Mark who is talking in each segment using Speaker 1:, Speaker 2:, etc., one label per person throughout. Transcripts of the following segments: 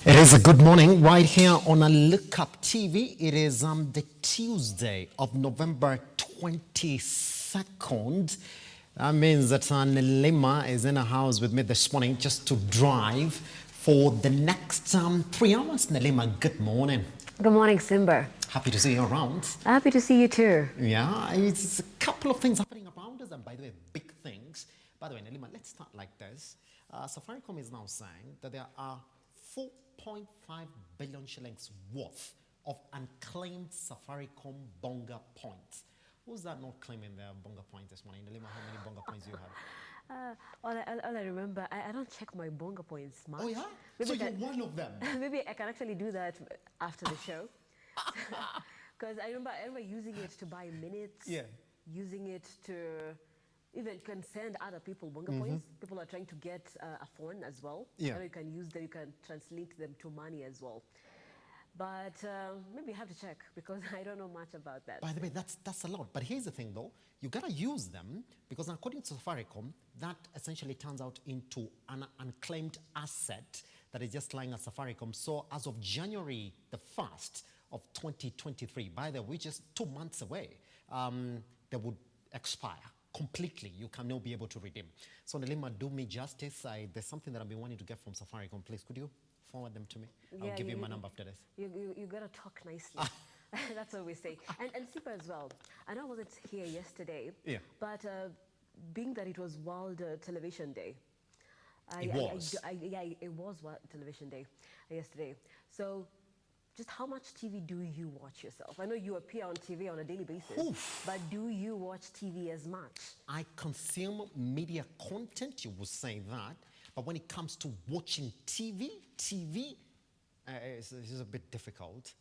Speaker 1: It is a good morning right here on a Lookuptv. It is the Tuesday of November 22nd. That means that Nelima is in a house with me this morning just to drive for the next 3 hours. Nelima, good morning.
Speaker 2: Good morning, Simba.
Speaker 1: Happy to see you around.
Speaker 2: Happy to see you too.
Speaker 1: Yeah, it's a couple of things happening around us, and by the way, big things. By the way, Nelima, let's start like this. Safaricom is now saying that there are 4.5 billion shillings worth of unclaimed Safaricom bonga points. Who's that not claiming their bonga points this morning? Nelima, how many bonga points do you have?
Speaker 2: All I remember, I don't check my bonga points much.
Speaker 1: Oh yeah?
Speaker 2: Maybe
Speaker 1: So you're one of them.
Speaker 2: Maybe I can actually do that after the show. Because I remember using it to buy minutes.
Speaker 1: Yeah.
Speaker 2: Using it to even can send other people bonga points. People are trying to get a phone as well.
Speaker 1: Yeah.
Speaker 2: You can use them, you can translate them to money as well. But maybe I have to check because I don't know much about that.
Speaker 1: By the way, that's a lot. But here's the thing though, you gotta use them because according to Safaricom, that essentially turns out into an unclaimed asset that is just lying at Safaricom. So as of January the 1st of 2023, by the way, just 2 months away, they would expire completely. You can now be able to redeem. So Nelima, do me justice. There's something that I've been wanting to get from Safaricom. Please, could you forward them to me? I'll give you my number after this.
Speaker 2: You gotta talk nicely. That's what we say. And Sipa as well. I know I wasn't here yesterday.
Speaker 1: Yeah.
Speaker 2: But being that it was World Television Day.
Speaker 1: It was
Speaker 2: World Television Day yesterday. So just how much TV do you watch yourself? I know you appear on TV on a daily basis, but do you watch TV as much?
Speaker 1: I consume media content, you would say that. But when it comes to watching TV is a bit difficult.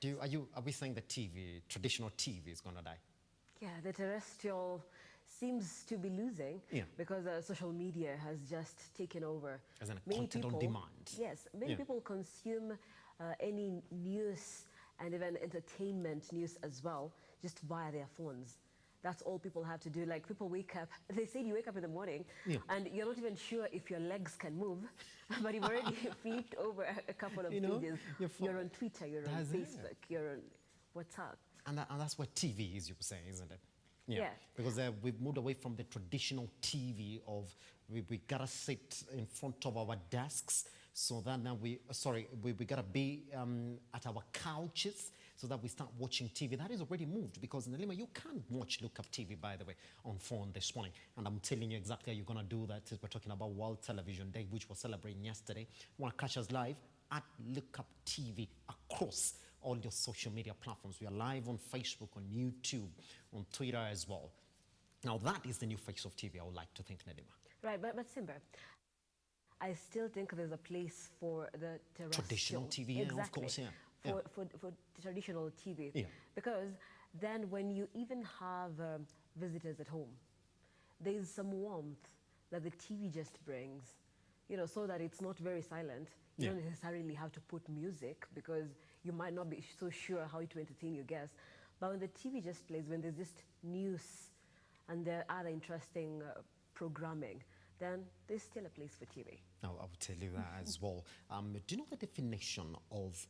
Speaker 1: Are we saying that traditional TV is gonna die?
Speaker 2: Yeah, the terrestrial seems to be losing because social media has just taken over.
Speaker 1: As in content on demand.
Speaker 2: Yes, many people consume any news and even entertainment news as well, just via their phones. That's all people have to do. Like people wake up, they say you wake up in the morning and you're not even sure if your legs can move, but you've already flipped over a couple of pages. You're on Twitter, you're on Facebook, you're on WhatsApp.
Speaker 1: And that's what TV is, you would say, isn't it?
Speaker 2: Yeah.
Speaker 1: Because we've moved away from the traditional TV of we gotta sit in front of our desks so that now we gotta be at our couches so that we start watching TV. That is already moved because Nelima, you can't watch Lookuptv, by the way, on phone this morning. And I'm telling you exactly how you're gonna do that. We're talking about World Television Day, which we're celebrating yesterday. You wanna catch us live at Lookuptv across all your social media platforms. We are live on Facebook, on YouTube, on Twitter as well. Now that is the new face of TV, I would like to think, Nelima.
Speaker 2: Right, but Simba, I still think there's a place for the
Speaker 1: traditional TV,
Speaker 2: exactly.
Speaker 1: Of course,
Speaker 2: For traditional TV.
Speaker 1: Yeah.
Speaker 2: Because then when you even have visitors at home, there's some warmth that the TV just brings, so that it's not very silent. You don't necessarily have to put music because you might not be so sure how to entertain your guests. But when the TV just plays, when there's just news and there are other interesting programming, then there's still a place for TV.
Speaker 1: I will tell you that as well. Do you know the definition of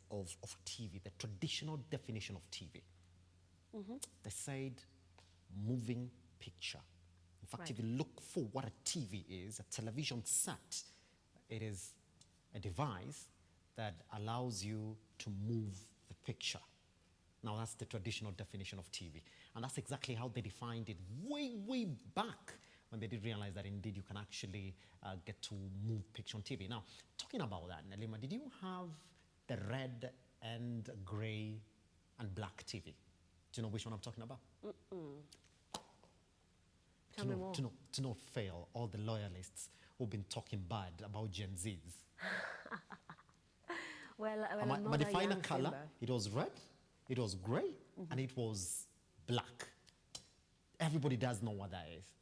Speaker 1: TV, the traditional definition of TV? They said moving picture. In fact, if you look for what a TV is, a television set, it is a device that allows you to move the picture. Now that's the traditional definition of TV. And that's exactly how they defined it way back when they did realize that indeed you can actually get to move picture on TV. Now, talking about that, Nelima, did you have the red and gray and black TV? Do you know which one I'm talking about?
Speaker 2: Tell me more.
Speaker 1: To not fail all the loyalists who've been talking bad about Gen Zs.
Speaker 2: But
Speaker 1: the final color, it was red, it was gray, and it was black. Everybody does know what that is.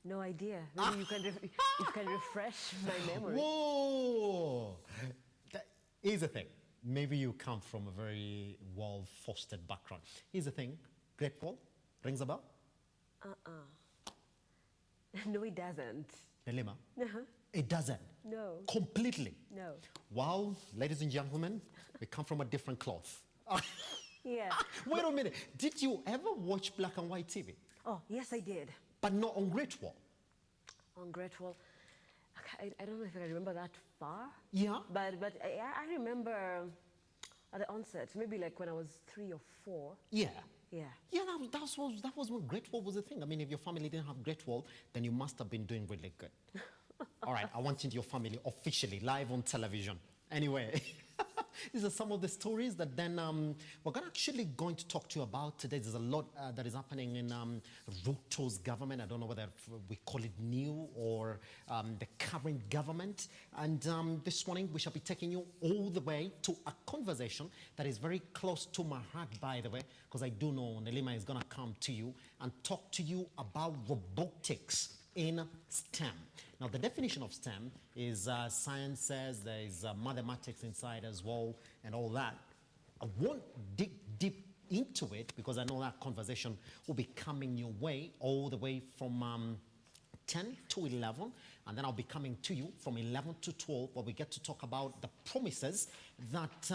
Speaker 2: No idea. Maybe you can refresh my memory.
Speaker 1: Whoa! Here's the thing. Maybe you come from a very well-fostered background. Here's the thing. Great Wall rings a bell?
Speaker 2: No, it doesn't.
Speaker 1: Nelima, It doesn't.
Speaker 2: No.
Speaker 1: Completely.
Speaker 2: No.
Speaker 1: Wow, ladies and gentlemen, we come from a different cloth.
Speaker 2: Yeah.
Speaker 1: Wait a minute. Did you ever watch black and white TV?
Speaker 2: Oh, yes, I did.
Speaker 1: But not on Great Wall?
Speaker 2: On Great Wall. I don't know if I remember that far.
Speaker 1: Yeah.
Speaker 2: But I remember at the onset, maybe like when I was 3 or 4.
Speaker 1: Yeah.
Speaker 2: Yeah.
Speaker 1: Yeah, that was when Great Wall was a thing. I mean, if your family didn't have Great Wall, then you must have been doing really good. All right, I want into your family officially, live on television. Anyway, these are some of the stories that then we're actually going to talk to you about today. There's a lot that is happening in Ruto's government. I don't know whether we call it new or the current government. And this morning, we shall be taking you all the way to a conversation that is very close to my heart, by the way, because I do know Nelima is going to come to you and talk to you about robotics in STEM. Now, the definition of STEM is sciences, there is mathematics inside as well, and all that. I won't dig deep into it because I know that conversation will be coming your way all the way from 10 to 11, and then I'll be coming to you from 11 to 12, where we get to talk about the promises that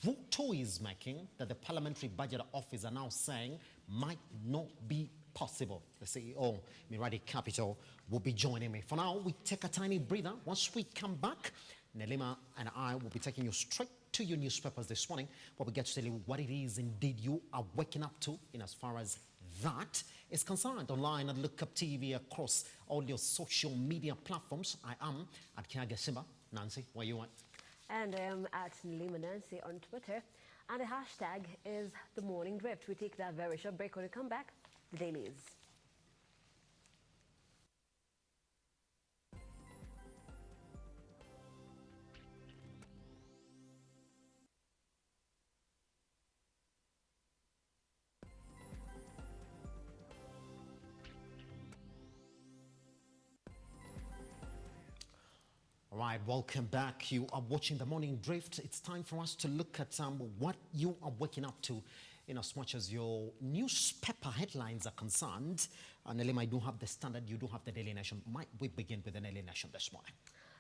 Speaker 1: Ruto is making, that the Parliamentary Budget Office are now saying might not be possible. The CEO, Miradi Capital, will be joining me. For now, we take a tiny breather. Once we come back, Nelima and I will be taking you straight to your newspapers this morning, where we get to tell you what it is indeed you are waking up to in as far as that is concerned. Online at Lookuptv, across all your social media platforms. I am at Kiage Simba. Nancy, where you at?
Speaker 2: And I am at Nelima Nancy on Twitter. And the hashtag is The Morning Drift. We take that very short break. When we come back, the dailies.
Speaker 1: All right, welcome back. You are watching The Morning Drift. It's time for us to look at what you are waking up to in as much as your newspaper headlines are concerned. Nelima, I do have the Standard, you do have the Daily Nation. Might we begin with the Daily Nation this morning?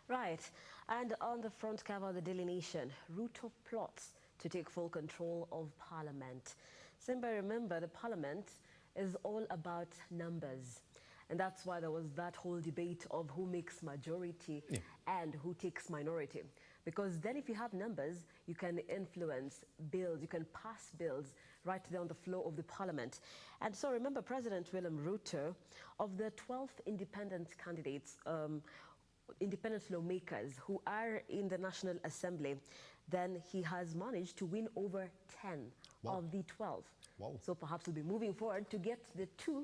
Speaker 2: Right. And on the front cover of the Daily Nation, Ruto plots to take full control of Parliament. Simba, remember, the Parliament is all about numbers. And that's why there was that whole debate of who makes majority and who takes minority. Because then if you have numbers, you can influence bills, you can pass bills right there on the floor of the Parliament. And so remember, President William Ruto, of the 12 independent candidates, independent lawmakers who are in the National Assembly, then he has managed to win over 10 of the 12.
Speaker 1: Wow.
Speaker 2: So perhaps we'll be moving forward to get the 2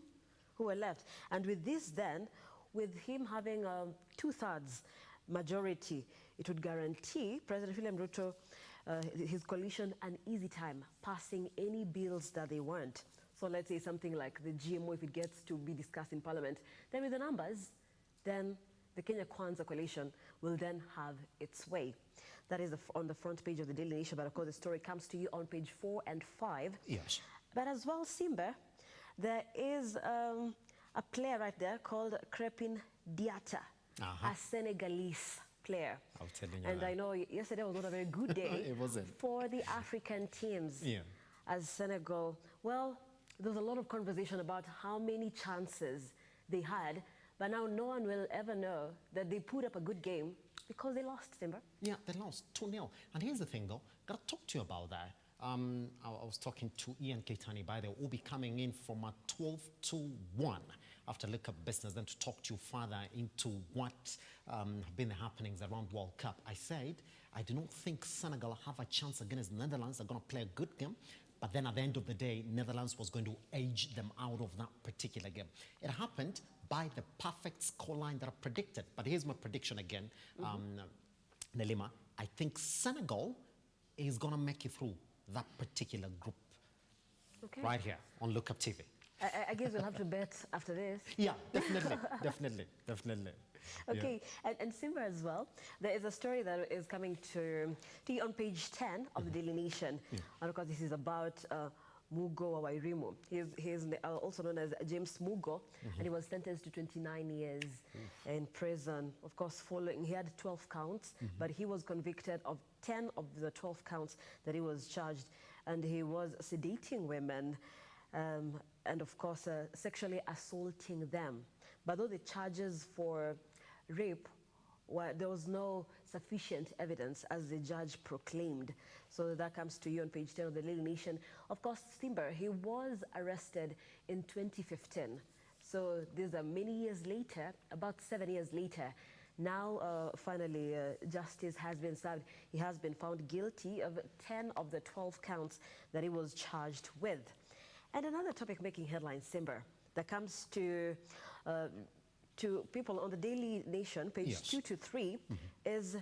Speaker 2: who are left. And with this then, with him having a 2/3 majority, it would guarantee President William Ruto, his coalition, an easy time passing any bills that they want. So let's say something like the GMO, if it gets to be discussed in Parliament, then with the numbers, then the Kenya Kwanza coalition will then have its way. That is on the front page of the Daily Nation, but of course the story comes to you on page 4 and 5.
Speaker 1: Yes.
Speaker 2: But as well, Simba, there is a player right there called Crepin Diatta, a Senegalese player.
Speaker 1: I'll tell you.
Speaker 2: And I know yesterday was not a very good day
Speaker 1: It wasn't.
Speaker 2: for the African teams.
Speaker 1: Yeah.
Speaker 2: As Senegal, well, there was a lot of conversation about how many chances they had, but now no one will ever know that they put up a good game because they lost, Simba.
Speaker 1: Yeah, they lost 2-0. And here's the thing, though. Got to talk to you about that. I was talking to Ian Keitani, by the way, who will be coming in from a 12 to 1 after Look Up Business, then to talk to you further into what have been the happenings around World Cup. I said, I do not think Senegal have a chance against Netherlands. They're going to play a good game. But then at the end of the day, Netherlands was going to edge them out of that particular game. It happened by the perfect scoreline that I predicted. But here's my prediction again, Nelima. I think Senegal is going to make it through that particular group.
Speaker 2: Okay.
Speaker 1: Right here on Lookuptv.
Speaker 2: I guess we'll have to bet after this.
Speaker 1: Yeah, definitely, definitely.
Speaker 2: Okay, yeah. And Simba as well, there is a story that is coming to you on page 10 of the Daily Nation. And of course, this is about Mugo Wairimu. He's also known as James Mugo, and he was sentenced to 29 years in prison. Of course, he had 12 counts, but he was convicted of 10 of the 12 counts that he was charged, and he was sedating women and, of course, sexually assaulting them. But though the charges for rape, there was no sufficient evidence, as the judge proclaimed. So that comes to you on page 10 of the Daily Nation. Of course, Simba, he was arrested in 2015. So these are many years later, about 7 years later. Now, finally, justice has been served. He has been found guilty of 10 of the 12 counts that he was charged with. And another topic making headlines, Simba, that comes to people on the Daily Nation, page 2 to 3, is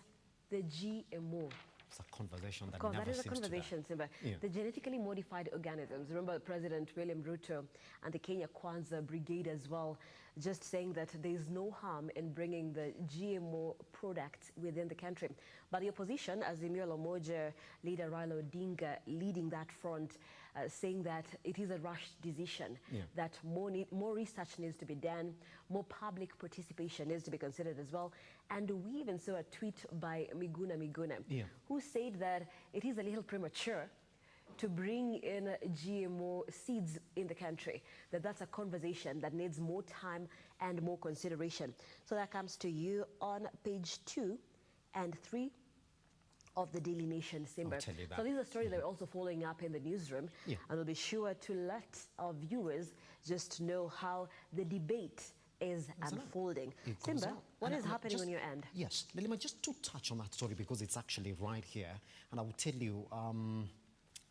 Speaker 2: the GMO.
Speaker 1: It's a conversation that
Speaker 2: never
Speaker 1: never
Speaker 2: seems to die. That is a
Speaker 1: seems
Speaker 2: conversation, Simba.
Speaker 1: Yeah.
Speaker 2: The genetically modified organisms. Remember President William Ruto and the Kenya Kwanza Brigade as well, just saying that there is no harm in bringing the GMO products within the country. But the opposition, Azimio la Umoja leader Raila Odinga, leading that front, saying that it is a rushed decision, that more research needs to be done, more public participation needs to be considered as well. And we even saw a tweet by Miguna, who said that it is a little premature to bring in GMO seeds in the country, that's a conversation that needs more time and more consideration. So that comes to you on page 2 and 3 of the Daily Nation, Simba. So this is a story that we're also following up in the newsroom, and we'll be sure to let our viewers just know how the debate is unfolding. Simba, what is happening on your end?
Speaker 1: Yes, Nelima, just to touch on that story, because it's actually right here, and I will tell you,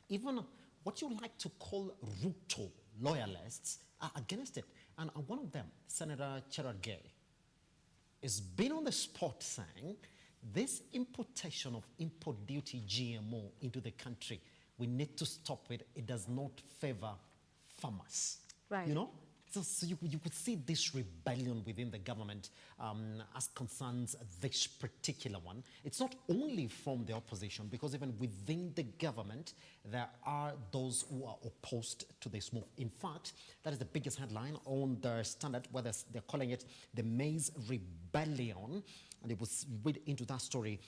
Speaker 1: even what you like to call Ruto loyalists are against it. And one of them, Senator Cherargei, is been on the spot saying, this importation of import duty GMO into the country, we need to stop it. It does not favor farmers.
Speaker 2: Right.
Speaker 1: You know? So you could see this rebellion within the government as concerns this particular one. It's not only from the opposition, because even within the government, there are those who are opposed to this move. In fact, that is the biggest headline on the Standard, where they're calling it the Maize Rebellion. And it was read into that story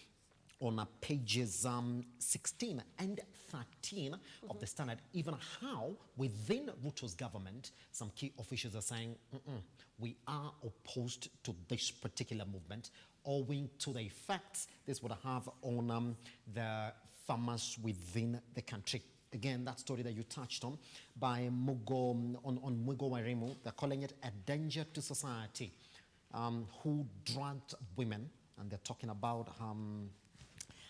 Speaker 1: on pages 16 and 13 of the Standard, even how within Ruto's government, some key officials are saying, we are opposed to this particular movement, owing to the effects this would have on the farmers within the country. Again, that story that you touched on by Mugo, on Mugo Wairimu, they're calling it a danger to society, who drugged women, and they're talking about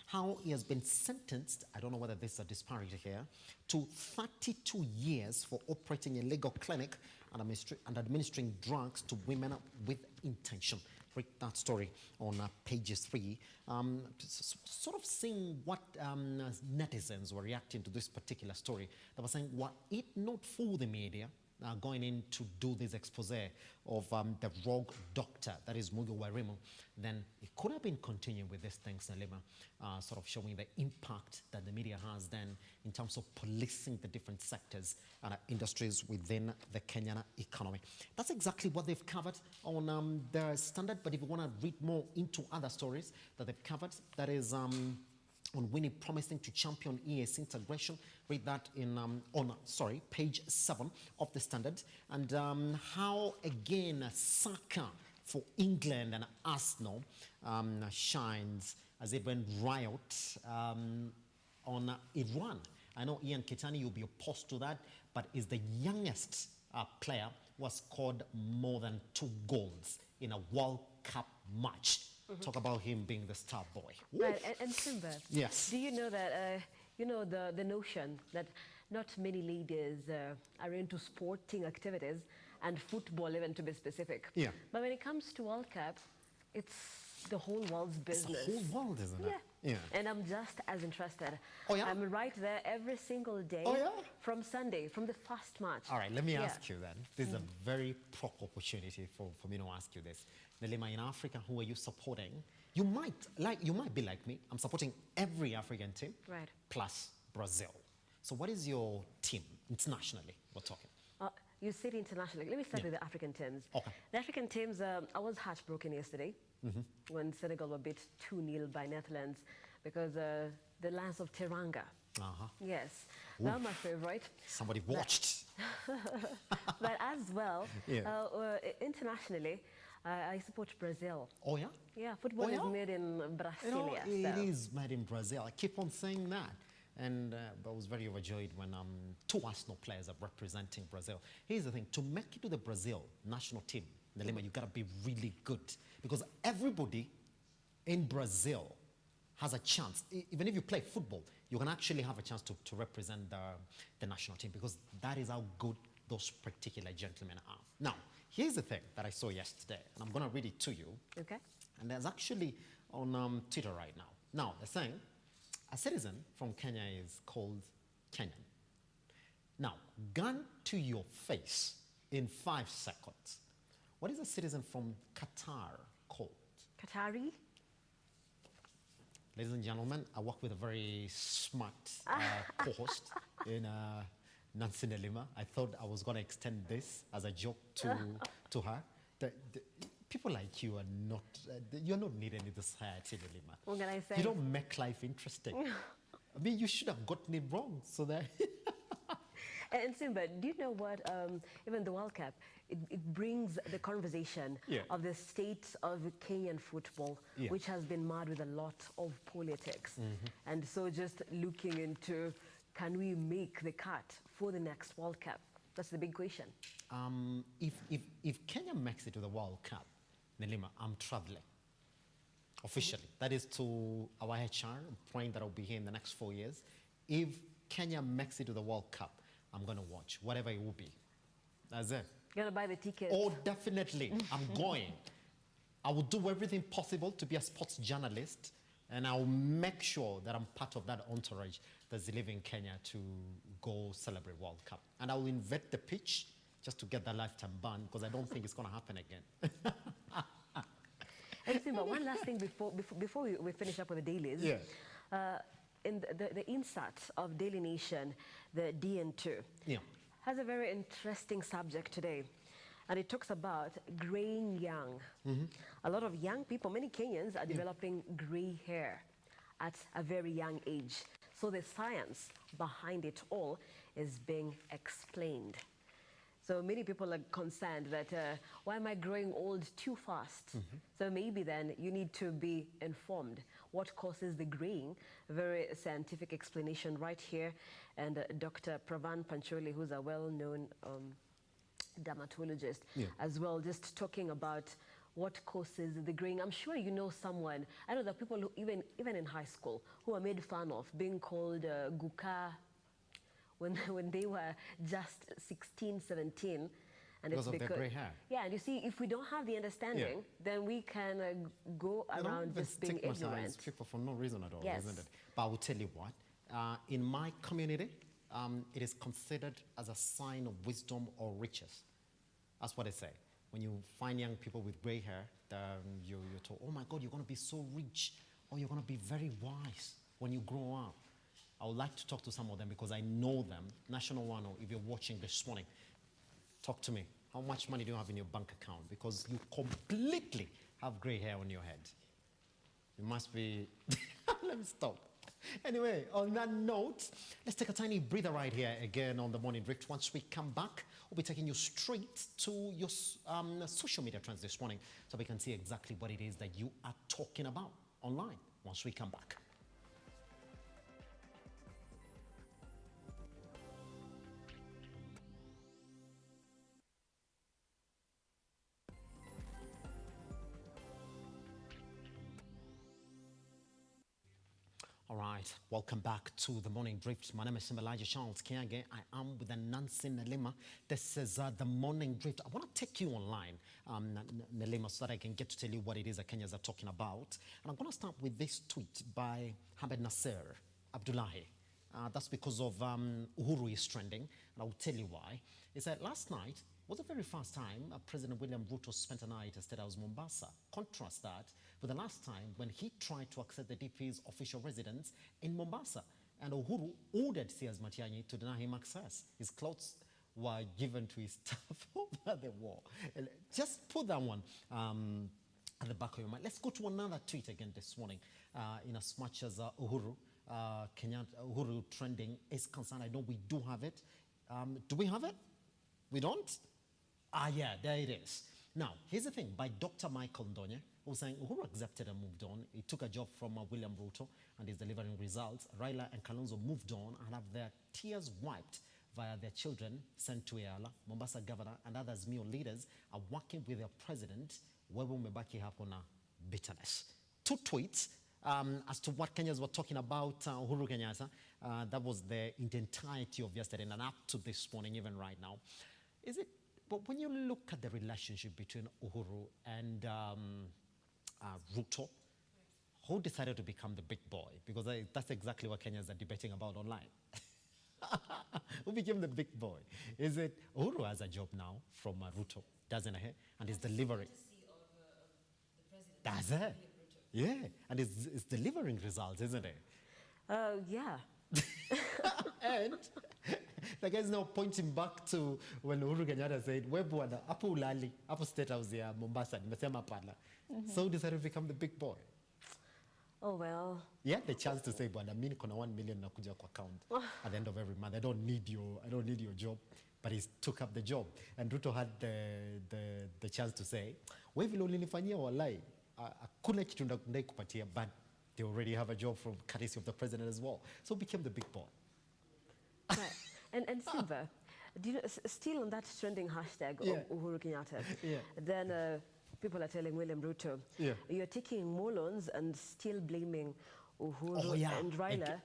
Speaker 1: how he has been sentenced, I don't know whether this is a disparity here, to 32 years for operating a legal clinic and administering drugs to women with intention. Read that story on pages 3. Sort of seeing what netizens were reacting to this particular story. They were saying, were it not for the media going in to do this expose of the rogue doctor, that is Mugo Wairimu, then it could have been continuing with these things, Nelima, sort of showing the impact that the media has then in terms of policing the different sectors and industries within the Kenyan economy. That's exactly what they've covered on the Standard, but if you want to read more into other stories that they've covered, that is on Winnie promising to champion EAC integration. Read that in page 7 of the Standard. And how, again, soccer for England and Arsenal shines as it went riot on Iran. I know Ian Kitani, you'll be opposed to that, but is the youngest player who has scored more than 2 goals in a World Cup match. Talk about him being the star boy.
Speaker 2: Right, and Simba,
Speaker 1: yes.
Speaker 2: Do you know that, the notion that not many ladies are into sporting activities, and football even to be specific.
Speaker 1: Yeah.
Speaker 2: But when it comes to World Cup, it's the whole world's business.
Speaker 1: It's the whole world, isn't it?
Speaker 2: Yeah. And I'm just as interested.
Speaker 1: Oh, yeah?
Speaker 2: I'm right there every single day from Sunday, from the first match.
Speaker 1: All right, let me ask you then. This is a very proper opportunity for me to ask you this. Nelima, in Africa, who are you supporting? You might be like me. I'm supporting every African team,
Speaker 2: right,
Speaker 1: plus Brazil. So what is your team internationally? We're talking.
Speaker 2: You said internationally. Let me start with the African teams.
Speaker 1: Okay.
Speaker 2: The African teams, I was heartbroken yesterday when Senegal were beat 2-0 by Netherlands because the Lions of Teranga. Yes, they're my favorite.
Speaker 1: Somebody watched.
Speaker 2: But as well, internationally, I support Brazil.
Speaker 1: Oh, yeah?
Speaker 2: Yeah, football is made in Brasilia.
Speaker 1: You know, it is made in Brazil. I keep on saying that. And I was very overjoyed when two Arsenal players are representing Brazil. Here's the thing. To make it to the Brazil national team, Nelima, you got to be really good. Because everybody in Brazil has a chance. Even if you play football, you can actually have a chance to represent the national team because that is how good those particular gentlemen are. Now, here's the thing that I saw yesterday, and I'm going to read it to you.
Speaker 2: Okay.
Speaker 1: And there's actually on Twitter right now. Now, they're saying a citizen from Kenya is called Kenyan. Now, gun to your face in 5 seconds. What is a citizen from Qatar called?
Speaker 2: Qatari?
Speaker 1: Ladies and gentlemen, I work with a very smart co-host in Nancy Nelima. I thought I was going to extend this as a joke to her. People like you are not, you're not needed in the society, Nelima.
Speaker 2: What can I say?
Speaker 1: You don't make life interesting. I mean, you should have gotten it wrong, so that...
Speaker 2: And Simba, do you know what, even the World Cup, it brings the conversation of the state of Kenyan football, which has been marred with a lot of politics. And so just looking into, can we make the cut for the next World Cup? That's the big question.
Speaker 1: If Kenya makes it to the World Cup, Nelima, I'm traveling. Officially. That is to our HR, point that I'll be here in the next 4 years. If Kenya makes it to the World Cup, I'm going to watch, whatever it will be. That's it.
Speaker 2: You're going to buy the ticket?
Speaker 1: Oh, definitely. I'm going. I will do everything possible to be a sports journalist, and I'll make sure that I'm part of that entourage that's living in Kenya to go celebrate World Cup. And I will invade the pitch just to get that lifetime ban, because I don't think it's going to happen again.
Speaker 2: And Simba, one last thing before we finish up with the dailies. In the insert of Daily Nation, the DN2, has a very interesting subject today. And it talks about graying young. A lot of young people, many Kenyans, are developing gray hair at a very young age. So the science behind it all is being explained. So many people are concerned that, why am I growing old too fast? So maybe then you need to be informed. What causes the graying? A very scientific explanation right here. And Dr. Pravan Pancholi, who's a well-known dermatologist, as well, just talking about what causes the graying. I'm sure you know someone. I know that people who, even in high school, who are made fun of being called guka when they were just 16, 17. And
Speaker 1: because of their gray hair.
Speaker 2: Yeah, and you see, if we don't have the understanding, then we can go around just being ignorant.
Speaker 1: People for no reason at all,
Speaker 2: Yes.
Speaker 1: isn't it? But I will tell you what, in my community, it is considered as a sign of wisdom or riches. That's what they say. When you find young people with gray hair, you're told, oh my God, you're going to be so rich, or you're going to be very wise when you grow up. I would like to talk to some of them because I know them. National One, or if you're watching this morning, talk to me. How much money do you have in your bank account? Because you completely have gray hair on your head. You must be... Let me stop. Anyway, on that note, let's take a tiny breather right here again on the Morning Drift. Once we come back, we'll be taking you straight to your social media trends this morning so we can see exactly what it is that you are talking about online once we come back. All right, welcome back to the Morning Drift. My name is Simba Charles Kiage. I am with Nancy Nelima. This is the Morning Drift. I want to take you online, Nelima, so that I can get to tell you what it is that Kenyans are talking about. And I'm going to start with this tweet by Hamid Nasser Abdullahi. That's because of Uhuru is trending, and I will tell you why. He said last night was the very first time President William Ruto spent a night at State House Mombasa. Contrast that with the last time when he tried to access the DP's official residence in Mombasa. and Uhuru ordered C.S. Matiang'i to deny him access. His clothes were given to his staff over the wall. Just put that one at the back of your mind. Let's go to another tweet again this morning. In as much as Uhuru trending is concerned, I know we do have it. Do we have it? We don't? Ah, yeah, there it is. Now, here's the thing. By Dr. Michael Ndonye, who was saying Uhuru accepted and moved on. He took a job from William Ruto and is delivering results. Raila and Kalonzo moved on and have their tears wiped via their children sent to Yala. Mombasa governor and others Mio leaders are working with their president. Wewe umebaki hapo na bitterness. Two tweets as to what Kenyans were talking about Uhuru Kenyatta. That was the entirety of yesterday and up to this morning, even right now. Is it? But when you look at the relationship between Uhuru and Ruto, who decided to become the big boy? Because that's exactly what Kenyans are debating about online. Who became the big boy? Is it Uhuru has a job now from Ruto, doesn't he? And is delivering. That's it. Yeah, and it's delivering results, isn't it?
Speaker 2: Yeah.
Speaker 1: And the guy is now pointing back to when Uhuru Kenyatta said, Webu ada apo ulali, apo state house ya Mombasa, nimesema pala. So decided to become the big boy.
Speaker 2: Oh, well.
Speaker 1: He had the chance to say, bwana, mimi niko na 1 million nakuja kwa account at the end of every month. I don't need your job. But he took up the job. And Ruto had the chance to say, wewe vile ulinifanyia walai, hakuna kitu ndai kupatia, but they already have a job from courtesy of the president as well. So became the big boy.
Speaker 2: Right. And Simba, do you know, still on that trending hashtag of Uhuru Kenyatta, then people are telling William Ruto, you're taking more loans and still blaming Uhuru and Raila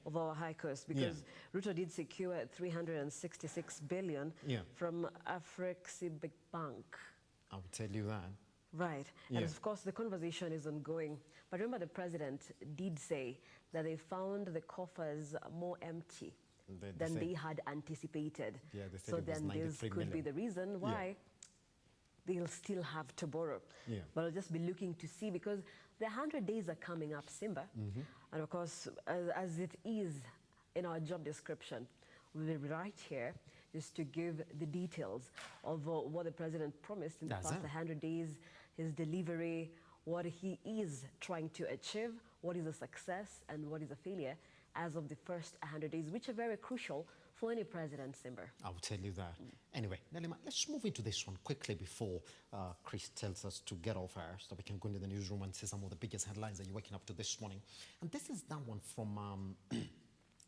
Speaker 2: of our high cost, because Ruto did secure 366 billion from Afreximbank Bank.
Speaker 1: I will tell you that.
Speaker 2: Right. And of course, the conversation is ongoing. But remember, the president did say that they found the coffers more empty than they had anticipated.
Speaker 1: Yeah, they said
Speaker 2: so
Speaker 1: it was
Speaker 2: then this could be the reason why they'll still have to borrow. But I'll just be looking to see, because the 100 days are coming up, Simba. And of course, as it is in our job description, we'll be right here just to give the details of what the president promised in the past 100 days, his delivery, what he is trying to achieve, what is a success and what is a failure as of the first 100 days, which are very crucial for any president, Simba.
Speaker 1: I will tell you that. Anyway, Nelima, let's move into this one quickly before Chris tells us to get off air so we can go into the newsroom and see some of the biggest headlines that you're waking up to this morning. And this is that one from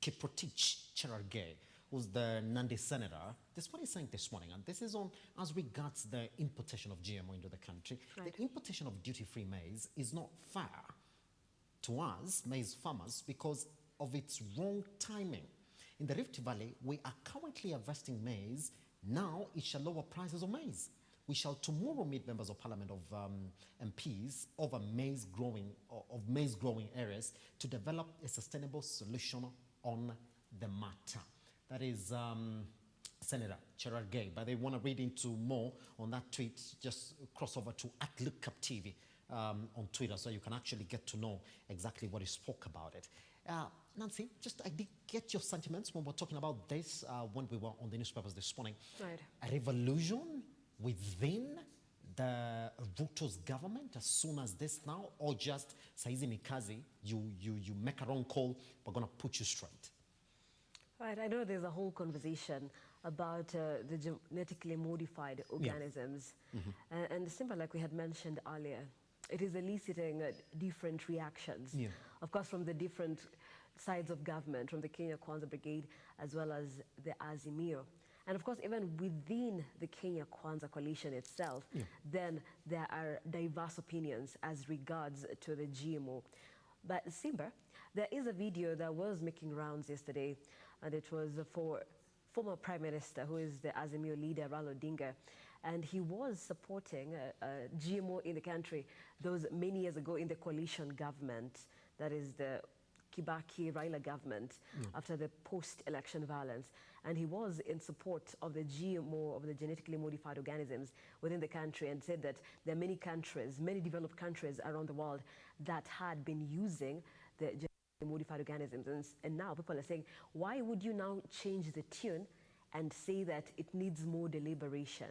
Speaker 1: Kiprotich Cherargei, who's the Nandi senator. This is what he's saying this morning, and this is on as regards the importation of GMO into the country. Right. The importation of duty-free maize is not fair to us, maize farmers, because of its wrong timing. In the Rift Valley, we are currently harvesting maize. Now it shall lower prices of maize. We shall tomorrow meet members of parliament of MPs over maize growing areas to develop a sustainable solution on the matter. That is Senator Cherargei. But they want to read into more on that tweet, just cross over to @Lookuptv on Twitter so you can actually get to know exactly what he spoke about it. Nancy, I did get your sentiments when we were talking about this when we were on the newspapers this morning.
Speaker 2: Right.
Speaker 1: A revolution within the Ruto's government as soon as this now, or just saizi mikazi, you make a wrong call, we're going to put you straight.
Speaker 2: Right, I know there's a whole conversation about the genetically modified organisms. And Simba, like we had mentioned earlier, it is eliciting different reactions. Of course, from the different sides of government, from the Kenya Kwanza Brigade, as well as the Azimio. And of course, even within the Kenya Kwanza coalition itself, then there are diverse opinions as regards to the GMO. But Simba, there is a video that was making rounds yesterday, and it was for former Prime Minister, who is the Azimio leader, Raila Odinga, and he was supporting GMO in the country those many years ago in the coalition government, that is the Kibaki-Raila government, after the post-election violence. And he was in support of the GMO, of the genetically modified organisms within the country, and said that there are many countries, many developed countries around the world that had been using the modified organisms. And now people are saying, why would you now change the tune and say that it needs more deliberation?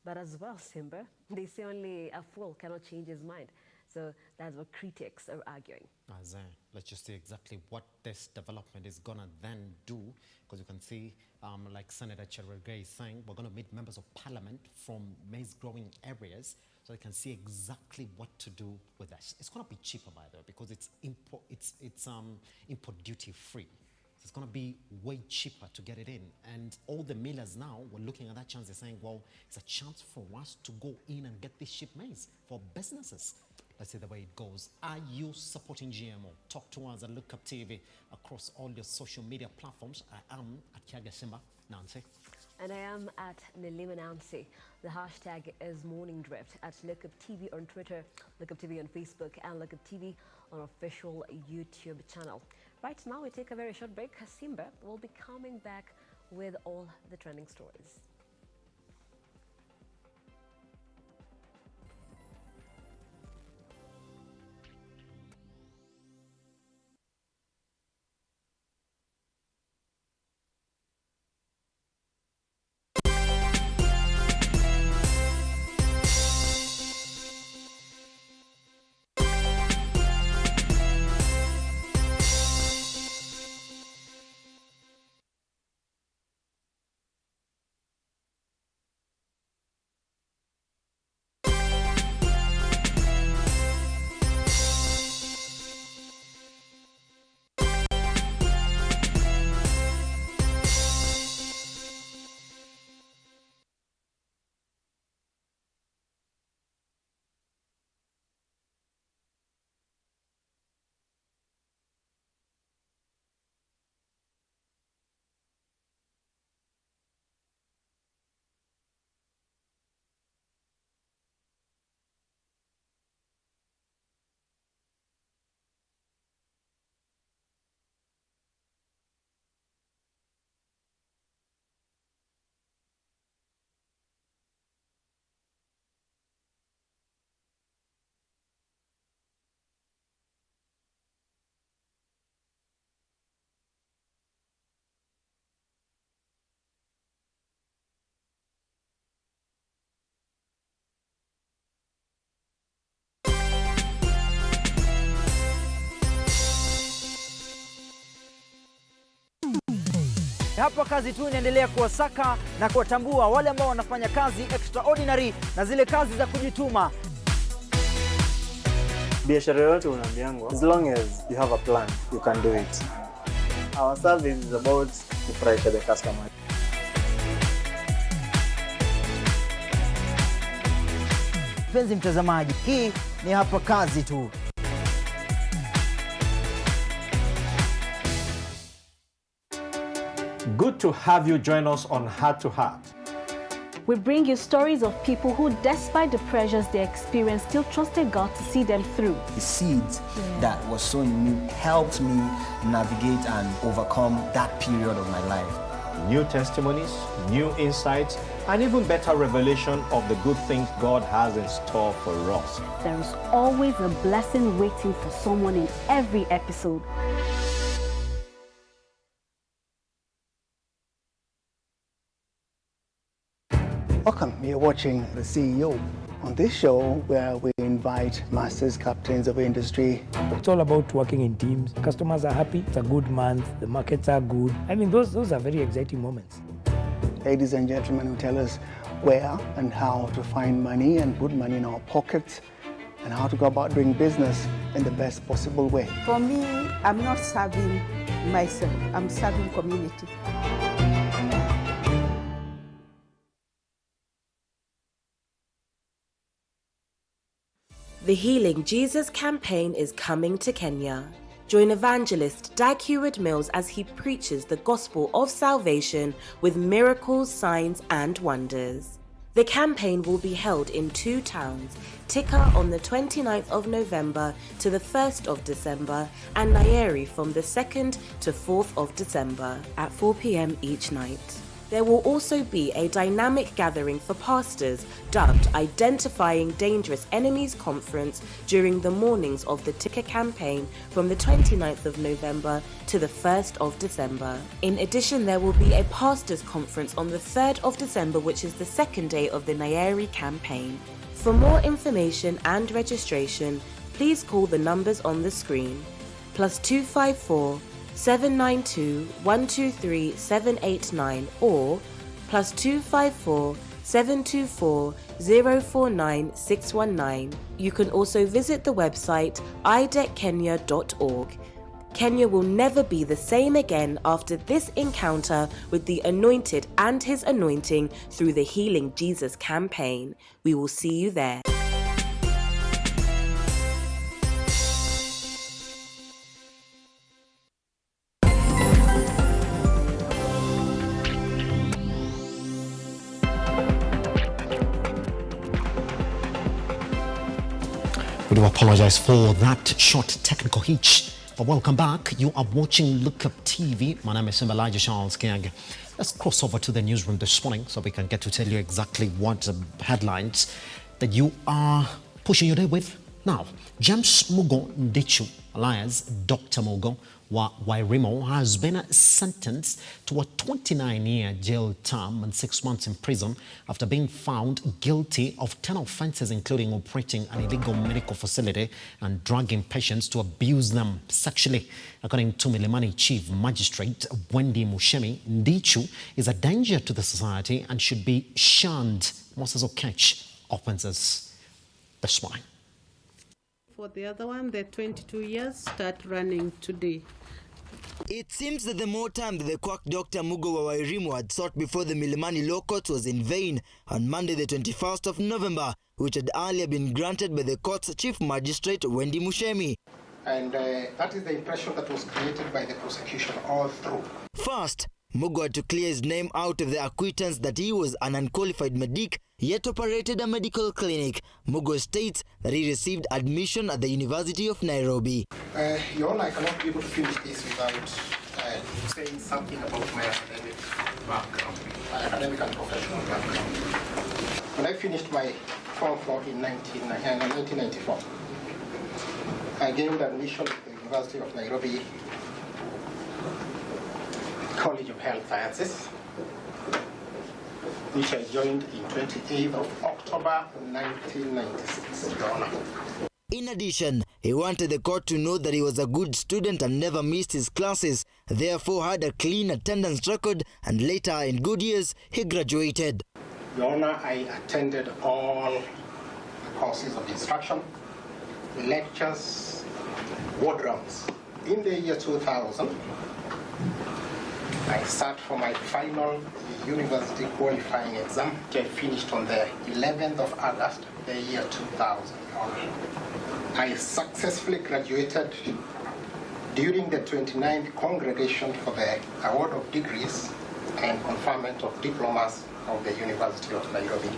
Speaker 2: But as well, Simba, they say only a fool cannot change his mind. So that's what critics are arguing.
Speaker 1: Let's just see exactly what this development is going to then do, because you can see, like Senator Cherargei is saying, we're going to meet members of parliament from maize-growing areas so they can see exactly what to do with this. It's going to be cheaper, by the way, because it's import duty-free. It's going to be way cheaper to get it in. And all the millers now, we're looking at that chance. They're saying, well, it's a chance for us to go in and get this cheap maize for businesses. Let's see the way it goes. Are you supporting GMO? Talk to us at Lookuptv across all your social media platforms. I am at Kiage Simba, Nancy.
Speaker 2: And I am at Nelima Nancy. The hashtag is Morning Drift at Lookuptv on Twitter, Lookuptv on Facebook, and Lookuptv on official YouTube channel. Right now, we take a very short break. Simba will be coming back with all the trending stories.
Speaker 3: Hapa kazi tu inaendelea kuwasaka na kuwatambua wale ambao wanafanya kazi extraordinary na zile kazi za kujituma.
Speaker 4: Biashara yote unaambiangwa, as long as you have a plan, you can do it. Our service is about to pressure the customer.
Speaker 3: Mpenzi mtazamaji, hii ni hapa kazi tu.
Speaker 5: Good to have you join us on Heart to Heart.
Speaker 6: We bring you stories of people who, despite the pressures they experienced, still trusted God to see them through.
Speaker 7: The seeds that was sown in me helped me navigate and overcome that period of my life.
Speaker 5: New testimonies, new insights, and even better revelation of the good things God has in store for us.
Speaker 6: There is always a blessing waiting for someone in every episode.
Speaker 8: Welcome, you're watching The CEO. On this show, where we invite masters, captains of industry.
Speaker 9: It's all about working in teams. Customers are happy, it's a good month, the markets are good. I mean, those are very exciting moments.
Speaker 8: Ladies and gentlemen who tell us where and how to find money and put money in our pockets and how to go about doing business in the best possible way.
Speaker 10: For me, I'm not serving myself, I'm serving community.
Speaker 11: The Healing Jesus campaign is coming to Kenya. Join evangelist Dag Heward-Mills as he preaches the gospel of salvation with miracles, signs and wonders. The campaign will be held in 2 towns, Tika on the 29th of November to the 1st of December and Nyeri from the 2nd to 4th of December at 4 p.m. each night. There will also be a dynamic gathering for pastors dubbed Identifying Dangerous Enemies Conference during the mornings of the ticker campaign from the 29th of November to the 1st of December. In addition, there will be a pastors conference on the 3rd of December, which is the second day of the Nyeri campaign. For more information and registration, please call the numbers on the screen. +254 792 123 789 or +254 724 049 619. You can also visit the website ideckenya.org. Kenya will never be the same again after this encounter with the Anointed and his anointing through the Healing Jesus campaign. We will see you there.
Speaker 1: We do apologize for that short technical hitch, but welcome back. You are watching Lookuptv. My name is Simba Kiage. Let's cross over to the newsroom this morning so we can get to tell you exactly what headlines that you are pushing your day with. Now, James Mugo Ndichu, alias Dr. Mugo Wairimo, has been sentenced to a 29-year jail term and 6 months in prison after being found guilty of 10 offenses, including operating an illegal medical facility and drugging patients to abuse them sexually. According to Milimani Chief Magistrate Wendy Mushemi, Ndichu is a danger to the society and should be shunned. Moses Okech opens us this morning.
Speaker 12: For the other one, the 22 years start running today.
Speaker 13: It seems that the more time that the quack Dr. Mugo Wairimo had sought before the Milimani law court was in vain on Monday the 21st of November, which had earlier been granted by the court's Chief Magistrate Wendy Mushemi.
Speaker 14: And that is the impression that was created by the prosecution all through.
Speaker 13: First, Mugo had to clear his name out of the acquittance that he was an unqualified medic, yet operated a medical clinic. Mugo states that he received admission at the University of Nairobi.
Speaker 14: Your Honor, I cannot be able to finish this without saying something about my academic background, my academic and professional background. When I finished my Form 4 in 1994, I gained admission at the University of Nairobi College of Health Sciences, which I joined in 28th of October 1996, Your Honor.
Speaker 13: In addition, he wanted the court to know that he was a good student and never missed his classes, therefore had a clean attendance record, and later, in good years, he graduated.
Speaker 14: Your Honor, I attended all the courses of instruction, lectures, ward rounds. In the year 2000, I sat for my final university qualifying exam, which I finished on the 11th of August, the year 2000. I successfully graduated during the 29th congregation for the award of degrees and conferment of diplomas of the University of Nairobi.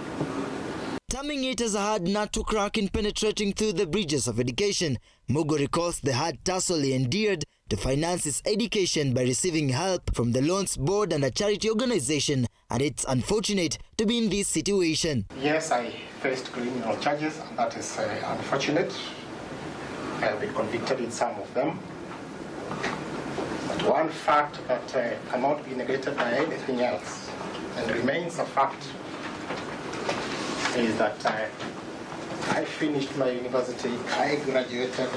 Speaker 13: Terming it as a hard nut to crack in penetrating through the bridges of education, Mugo recalls the hard tussle he endured to finance his education by receiving help from the Loans Board and a charity organization, and it's unfortunate to be in this situation.
Speaker 14: Yes, I faced criminal charges, and that is unfortunate. I have been convicted in some of them. But one fact that cannot be negated by anything else and remains a fact is that I finished my university, I graduated.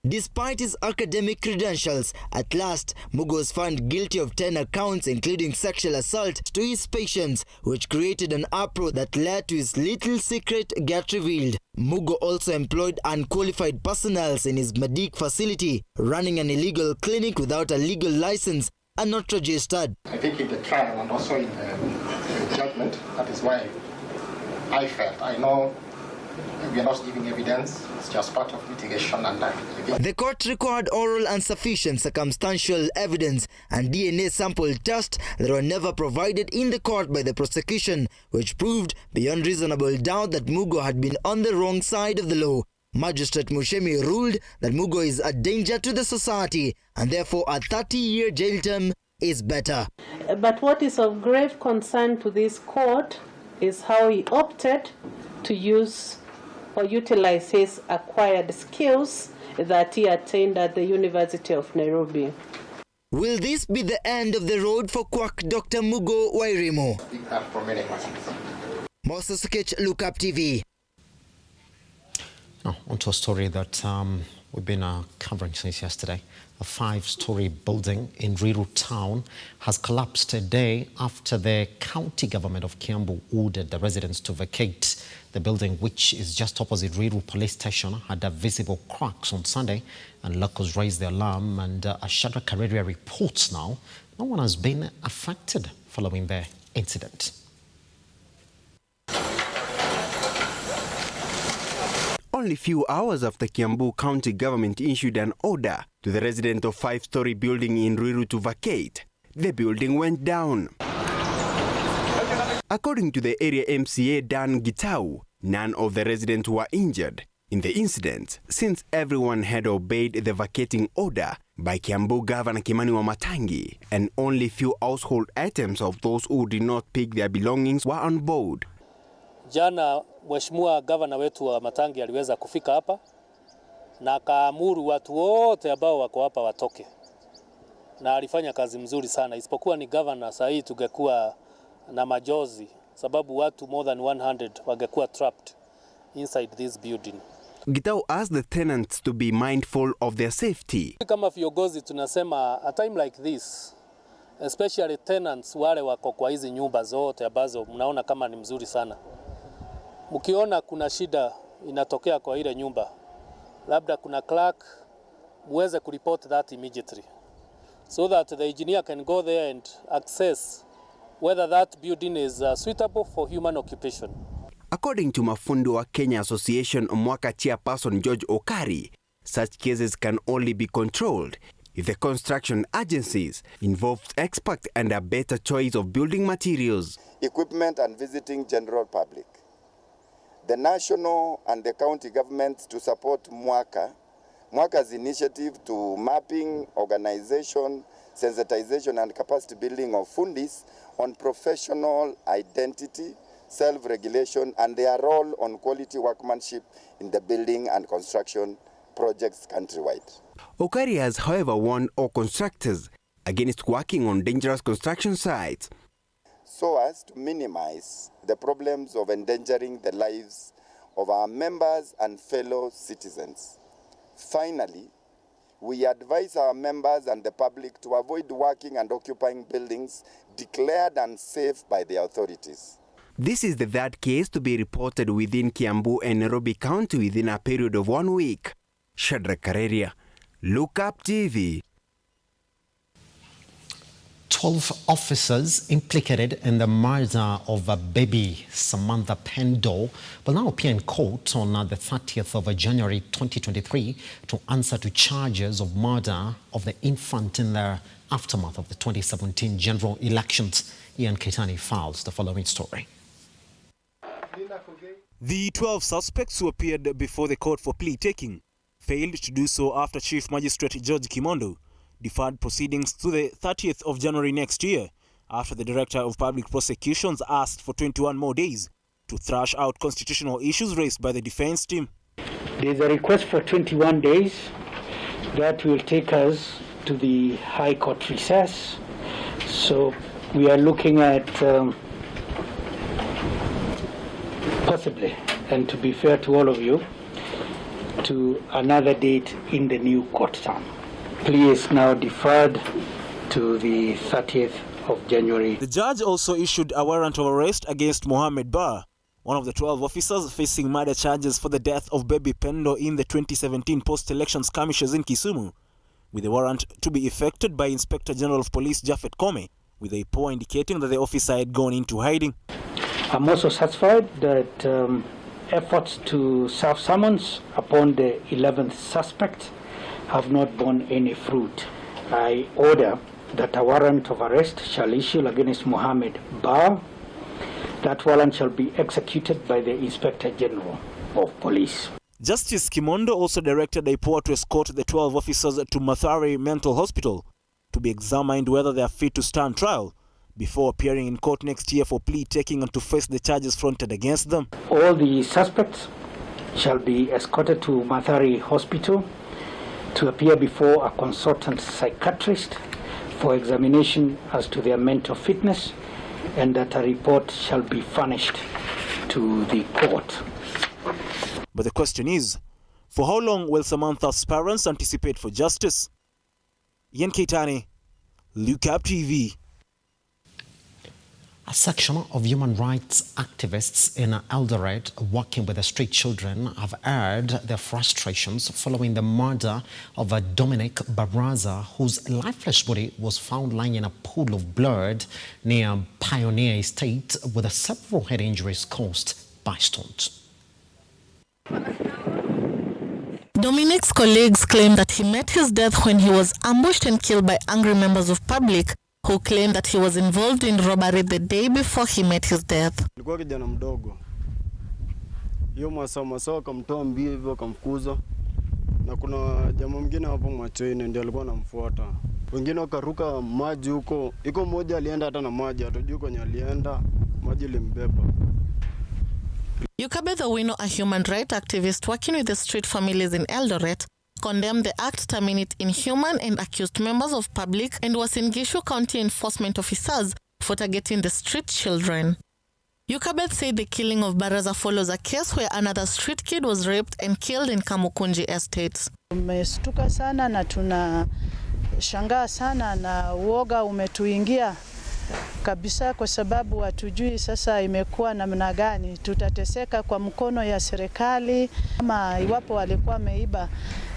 Speaker 13: Despite his academic credentials, at last, Mugo was found guilty of 10 accounts including sexual assault to his patients, which created an uproar that led to his little secret get revealed. Mugo also employed unqualified personnel in his medic facility, running an illegal clinic without a legal license and not registered.
Speaker 14: I think in the trial and also in the judgment, that is why I felt, I know we are not giving evidence, it's just part of mitigation. And
Speaker 13: the court required oral and sufficient circumstantial evidence and DNA sample tests that were never provided in the court by the prosecution, which proved beyond reasonable doubt that Mugo had been on the wrong side of the law. Magistrate Mushemi ruled that Mugo is a danger to the society and therefore a 30-year jail term is better.
Speaker 12: But what is of grave concern to this court is how he opted to use or utilize his acquired skills that he attained at the University of Nairobi.
Speaker 13: Will this be the end of the road for quack Dr. Mugo Wairimo? Moses Sketch, Lookuptv.
Speaker 1: Now, onto a story that we've been covering since yesterday. A 5-story building in Riru town has collapsed a day after the county government of Kiambu ordered the residents to vacate. The building, which is just opposite Riru police station, had visible cracks on Sunday, and locals raised the alarm. And as Shadrach Kareria reports now, no one has been affected following the incident.
Speaker 15: Only few hours after Kiambu County government issued an order to the resident of 5-story building in Ruiru to vacate, the building went down. According to the area MCA Dan Gitau, none of the residents were injured in the incident since everyone had obeyed the vacating order by Kiambu Governor Kimani Wamatangi, and only few household items of those who did not pick their belongings were on board.
Speaker 16: Jana Mheshimiwa Governor wetu wa Matangi aliweza kufika hapa na akaamuru watu wote ambao wako hapa watoke, na alifanya kazi mzuri sana, isipokuwa ni governor. Sasa hii tungekuwa na majozi sababu watu more than 100 wangekuwa trapped inside this building.
Speaker 15: Gitau asked the tenants to be mindful of their safety.
Speaker 16: Kama viongozi tunasema a time like this, especially tenants wale wako kwa hizi nyumba zote ambazo mnaona kama ni mzuri sana, mkiona kuna shida inatokea kwa ile nyumba, labda kuna crack, muweze kureport that immediately so that the engineer can go there and assess whether that building is suitable for human occupation.
Speaker 15: According to Mafundo wa Kenya Association Mwaka chairperson George Okari, such cases can only be controlled if the construction agencies involve expert and a better choice of building materials,
Speaker 17: equipment and visiting general public. The national and the county governments to support Mwaka's initiative to mapping, organization, sensitization and capacity building of fundis on professional identity, self-regulation and their role on quality workmanship in the building and construction projects countrywide.
Speaker 15: Okari has, however, warned all constructors against working on dangerous construction sites,
Speaker 17: so as to minimize the problems of endangering the lives of our members and fellow citizens. Finally, we advise our members and the public to avoid working and occupying buildings declared unsafe by the authorities.
Speaker 15: This is the third case to be reported within Kiambu and Nairobi County within a period of 1 week. Shadrach Kareria, Lookuptv.
Speaker 1: 12 officers implicated in the murder of a baby Samantha Pendo will now appear in court on the 30th of January 2023 to answer to charges of murder of the infant in the aftermath of the 2017 general elections. Ian Ketani files the following story.
Speaker 18: The 12 suspects who appeared before the court for plea taking failed to do so after Chief Magistrate George Kimondo deferred proceedings to the 30th of January next year after the Director of Public Prosecutions asked for 21 more days to thrash out constitutional issues raised by the defense team.
Speaker 9: There is a request for 21 days that will take us to the High Court recess. So we are looking at possibly, and to be fair to all of you, to another date in the new court term. Plea is now deferred to the 30th of January.
Speaker 18: The judge also issued a warrant of arrest against Mohammed Ba, one of the 12 officers facing murder charges for the death of baby Pendo in the 2017 post-election skirmishes in Kisumu, with the warrant to be effected by Inspector General of Police Japhet Kome, with a report indicating that the officer had gone into hiding.
Speaker 9: I'm also satisfied that efforts to serve summons upon the 11th suspect have not borne any fruit. I order that a warrant of arrest shall issue against Mohammed Ba. That warrant shall be executed by the Inspector General of Police.
Speaker 18: Justice Kimondo also directed IPOA to escort the 12 officers to Mathare Mental Hospital to be examined whether they are fit to stand trial before appearing in court next year for plea taking and to face the charges fronted against them.
Speaker 9: All the suspects shall be escorted to Mathari Hospital to appear before a consultant psychiatrist for examination as to their mental fitness, and that a report shall be furnished to the court.
Speaker 18: But the question is, for how long will Samantha's parents anticipate for justice? Ian Keitani, Lookuptv.
Speaker 1: A section of human rights activists in Eldoret working with the street children have aired their frustrations following the murder of a Dominic Barraza, whose lifeless body was found lying in a pool of blood near Pioneer Estate with several head injuries caused by stones.
Speaker 19: Dominic's colleagues claim that he met his death when he was ambushed and killed by angry members of public who claimed that he was involved in robbery the day before he met his death.
Speaker 20: Nilikuwa kijana mdogo. Hiyo masaa akamtoa mbio hivyo akamfukuza. Na kuna jamaa mwingine hapo machoni ndiye alikuwa anamfuata. Wengine wakaruka maji huko. Iko mmoja alienda hata na maji, hatujui kwenye alienda, maji limbeba.
Speaker 19: Kiage Simba, a human rights activist working with the street families in Eldoret, condemned the act to terminate inhuman and accused members of public and was in Gishu County enforcement officers for targeting the street children. Kiage said the killing of Barraza follows a case where another street kid was raped and killed in Kamukunji Estate.
Speaker 21: Tumestuka sana na tunashangaa sana na uoga umetuingia kabisa kwa sababu hatujui sasa imekuwa namna gani. Tutateseka kwa mkono ya serikali, ama iwapo walikuwa wameiba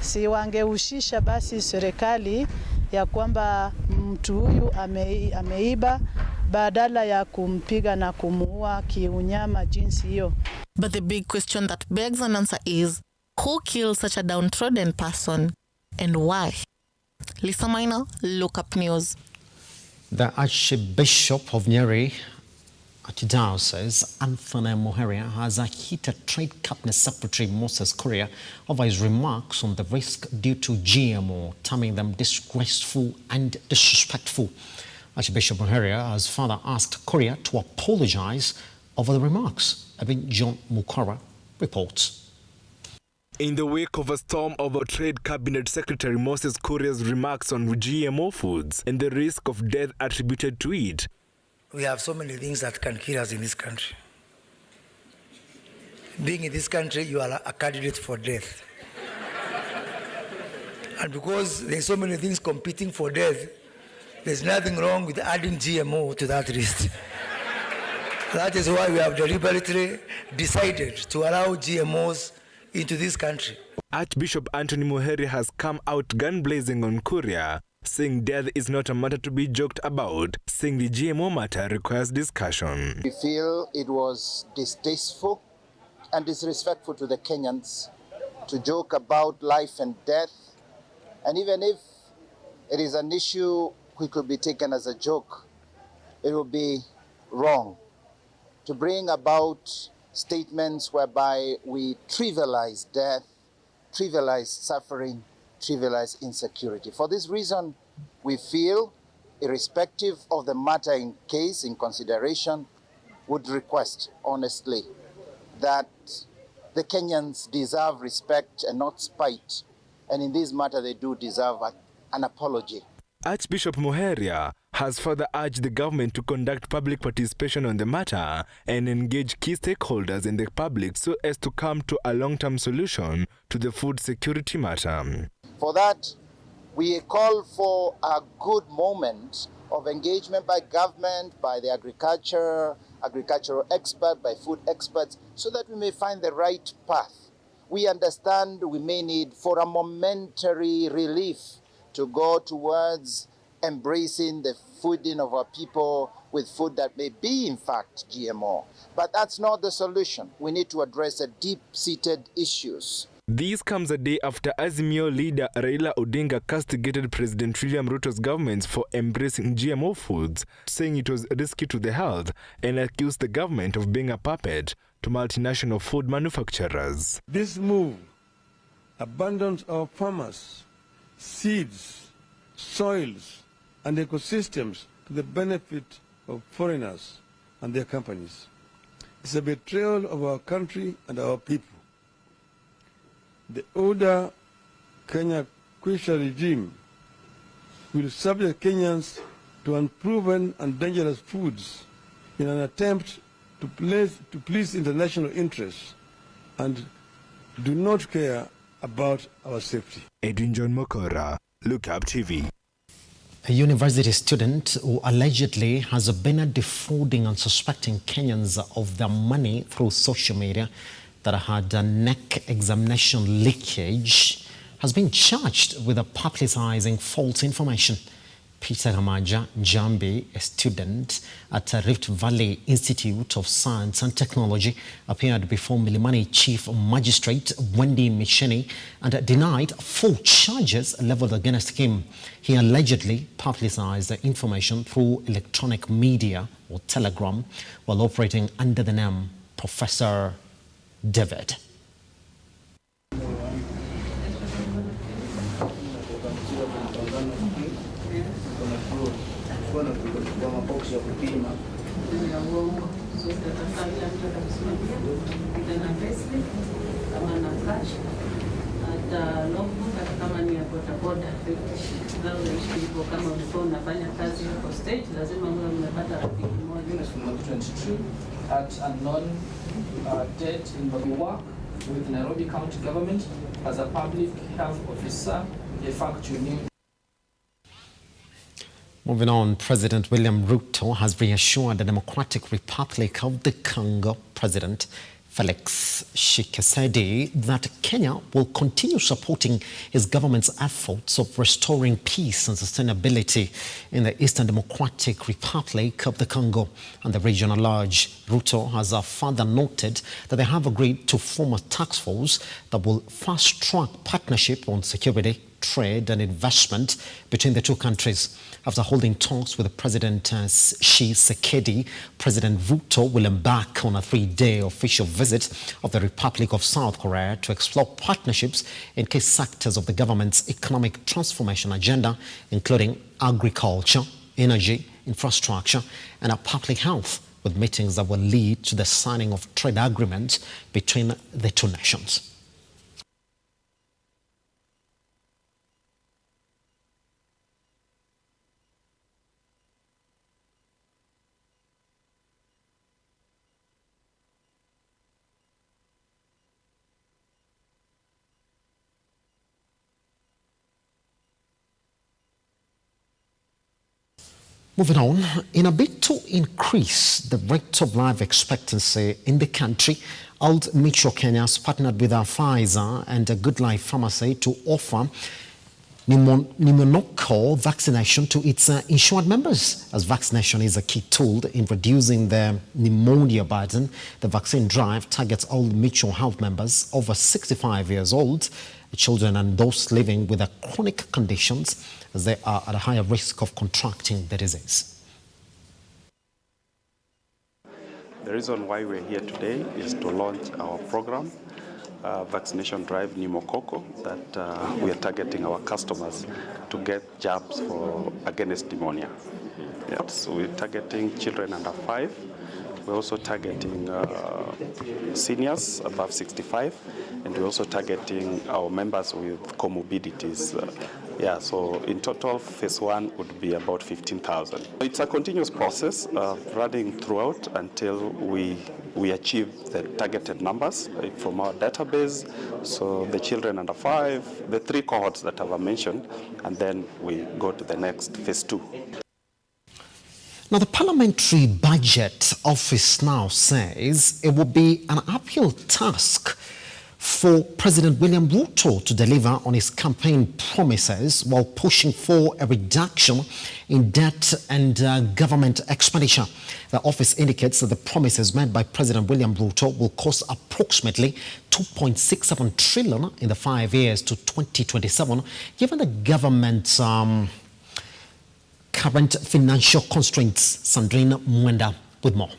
Speaker 21: si wangeushisha basi serikali ya kwamba mtu huyu ameiba badala ya kumpiga na kumuua kiunyama jinsi hiyo.
Speaker 19: But the big question that begs an answer is, who killed such a downtrodden person and why? Lisa Minor, Lookup News.
Speaker 1: The Archbishop of Nyeri Archdiocese, Anthony Muheria, has hit a Trade Cabinet Secretary Moses Kuria over his remarks on the risk due to GMO, terming them disgraceful and disrespectful. Archbishop Muheria has further asked Kuria to apologize over the remarks. Even John Mukora reports.
Speaker 22: In the wake of a storm over Trade Cabinet Secretary Moses Kuria's remarks on GMO foods and the risk of death attributed to it,
Speaker 23: we have so many things that can kill us in this country. Being in this country, you are a candidate for death. And because there's so many things competing for death, there's nothing wrong with adding GMO to that list. That is why we have deliberately decided to allow GMOs into this country.
Speaker 22: Archbishop Anthony Muheria has come out gun-blazing on Kuria, saying death is not a matter to be joked about, saying the GMO matter requires discussion.
Speaker 24: We feel it was distasteful and disrespectful to the Kenyans to joke about life and death, and even if it is an issue which could be taken as a joke, it would be wrong to bring about statements whereby we trivialize death, trivialize suffering, trivialize insecurity. For this reason, we feel, irrespective of the matter in case, in consideration, would request, honestly, that the Kenyans deserve respect and not spite. And in this matter, they do deserve an apology.
Speaker 22: Archbishop Muheria has further urged the government to conduct public participation on the matter and engage key stakeholders in the public so as to come to a long-term solution to the food security matter.
Speaker 24: For that, we call for a good moment of engagement by government, by the agricultural expert, by food experts, so that we may find the right path. We understand we may need for a momentary relief to go towards embracing the feeding of our people with food that may be, in fact, GMO. But that's not the solution. We need to address the deep-seated issues.
Speaker 22: This comes a day after Azimio leader Raila Odinga castigated President William Ruto's government for embracing GMO foods, saying it was risky to the health, and accused the government of being a puppet to multinational food manufacturers.
Speaker 25: This move abandons our farmers, seeds, soils,
Speaker 2: and ecosystems to the benefit of foreigners and their companies. It's a betrayal of our country and our people. The older Kenya Kwisha regime will subject Kenyans to unproven and dangerous foods in an attempt to please international interests and do not care about our safety.
Speaker 22: Edwin John Mokora, Lookuptv.
Speaker 1: A university student who allegedly has been defrauding unsuspecting Kenyans of their money through social media that had a neck examination leakage has been charged with publicizing false information. Peter Hamaja Jambi, a student at Rift Valley Institute of Science and Technology, appeared before Milimani Chief Magistrate Wendy Micheni and denied 4 charges leveled against him. He allegedly publicized the information through electronic media or telegram while operating under the name Professor David.
Speaker 3: At a non-date in work with Nairobi County Government as a public health officer, a fact you need.
Speaker 1: Moving on, President William Ruto has reassured the Democratic Republic of the Congo President Felix Tshisekedi that Kenya will continue supporting his government's efforts of restoring peace and sustainability in the Eastern Democratic Republic of the Congo and the region at large. Ruto has further noted that they have agreed to form a task force that will fast-track partnership on security, trade and investment between the two countries. After holding talks with President Tshisekedi, President Ruto will embark on a 3-day official visit of the Republic of South Korea to explore partnerships in key sectors of the government's economic transformation agenda, including agriculture, energy, infrastructure, and public health, with meetings that will lead to the signing of trade agreements between the two nations. Moving on, in a bid to increase the rate of life expectancy in the country, Old Mutual Kenya has partnered with Pfizer and a Good Life Pharmacy to offer pneumococcal vaccination to its insured members. As vaccination is a key tool in reducing the pneumonia burden, the vaccine drive targets Old Mutual Health members over 65 years old, children and those living with chronic conditions, as they are at a higher risk of contracting the disease.
Speaker 4: The reason why we're here today is to launch our program, vaccination drive pneumococcal, that we are targeting our customers to get jabs against pneumonia. Yep. So we're targeting children under 5. We're also targeting seniors above 65, and we're also targeting our members with comorbidities. So in total, phase 1 would be about 15,000. It's a continuous process running throughout until we achieve the targeted numbers from our database. So the children under 5, the 3 cohorts that I've mentioned, and then we go to the next phase 2.
Speaker 1: Now, the Parliamentary Budget Office now says it will be an uphill task for President William Ruto to deliver on his campaign promises while pushing for a reduction in debt and government expenditure. The office indicates that the promises made by President William Ruto will cost approximately 2.67 trillion in the 5 years to 2027, given the government's current financial constraints. Sandrine Mwenda with more.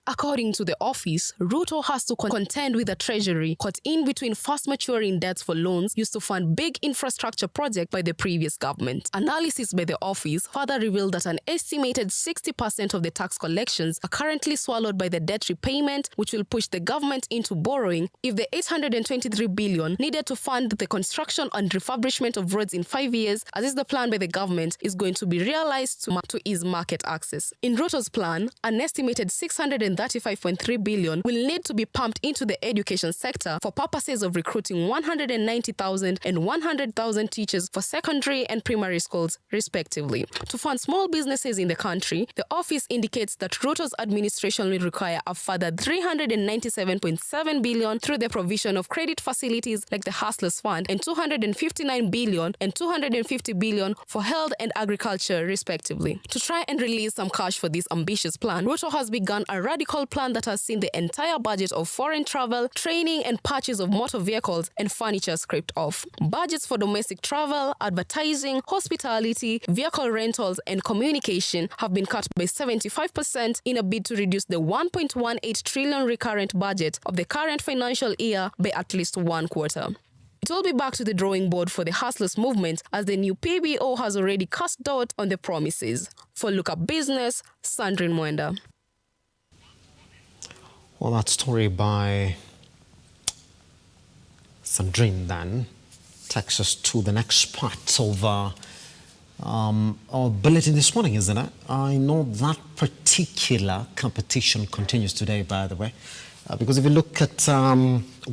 Speaker 5: According to the office, Ruto has to contend with the treasury caught in between fast maturing debts for loans used to fund big infrastructure projects by the previous government. Analysis by the office further revealed that an estimated 60% of the tax collections are currently swallowed by the debt repayment, which will push the government into borrowing if the 823 billion needed to fund the construction and refurbishment of roads in 5 years, as is the plan by the government, is going to be realized to ease market access. In Ruto's plan, an estimated 635.3 billion will need to be pumped into the education sector for purposes of recruiting 190,000 and 100,000 teachers for secondary and primary schools, respectively. To fund small businesses in the country, the office indicates that Ruto's administration will require a further 397.7 billion through the provision of credit facilities like the Hustlers Fund and 259 billion and 250 billion for health and agriculture, respectively. To try and release some cash for this ambitious plan, Ruto has begun a radical plan that has seen the entire budget of foreign travel, training and purchase of motor vehicles and furniture scraped off. Budgets for domestic travel, advertising, hospitality, vehicle rentals and communication have been cut by 75% in a bid to reduce the 1.18 trillion recurrent budget of the current financial year by at least 1 quarter. It will be back to the drawing board for the Hustlers movement as the new PBO has already cast doubt on the promises. For Look Up Business, Sandrine Mwenda.
Speaker 1: Well, that story by Sandrine then takes us to the next part of our bulletin this morning, isn't it? I know that particular competition continues today, by the way, because if you look at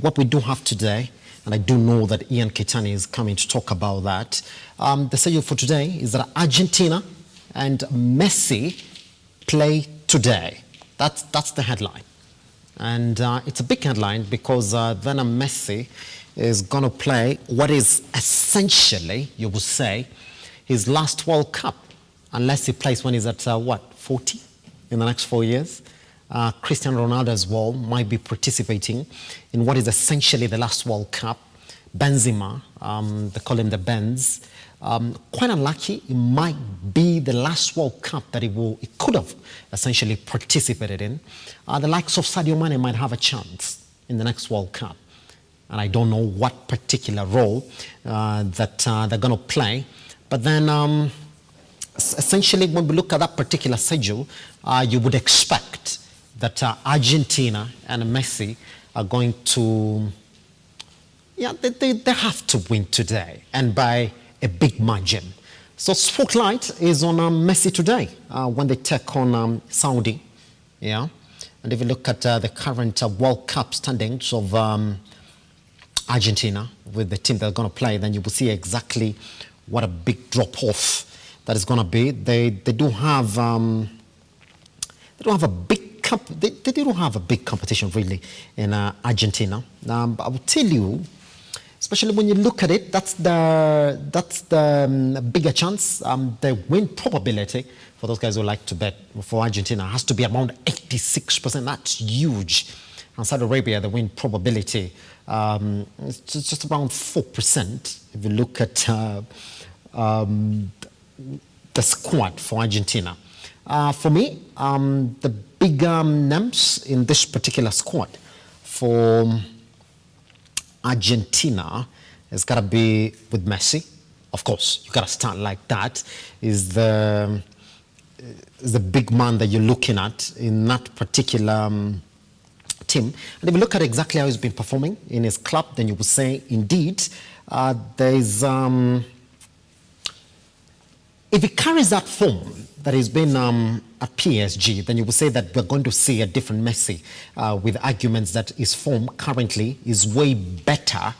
Speaker 1: what we do have today, and I do know that Ian Kitani is coming to talk about that, the schedule for today is that Argentina and Messi play today. That's the headline. And it's a big headline because then Messi is going to play what is essentially, you would say, his last World Cup, unless he plays when he's at, 40 in the next 4 years. Cristiano Ronaldo as well might be participating in what is essentially the last World Cup. Benzema, they call him the Benz. Quite unlucky, it might be the last World Cup that he could have essentially participated in. The likes of Sadio Mane might have a chance in the next World Cup. And I don't know what particular role that they're going to play. But then essentially when we look at that particular schedule, you would expect that Argentina and Messi are going to, they have to win today, and by a big margin. So spotlight is on Messi today when they take on Saudi. Yeah, and if you look at the current World Cup standings of Argentina with the team they're going to play, then you will see exactly what a big drop-off that is going to be. They don't have a big they don't have a big competition really in Argentina. But I will tell you, especially when you look at it, that's the bigger chance. The win probability for those guys who like to bet for Argentina has to be around 86%. That's huge. And Saudi Arabia, the win probability is just around 4%. If you look at the squad for Argentina. For me, the big names in this particular squad for Argentina has got to be with Messi. Of course, you got to start like that. Is the big man that you're looking at in that particular team. And if you look at exactly how he's been performing in his club, then you would say, indeed, there's if he carries that form that he's been at PSG, then you would say that we're going to see a different Messi with arguments that his form currently is way better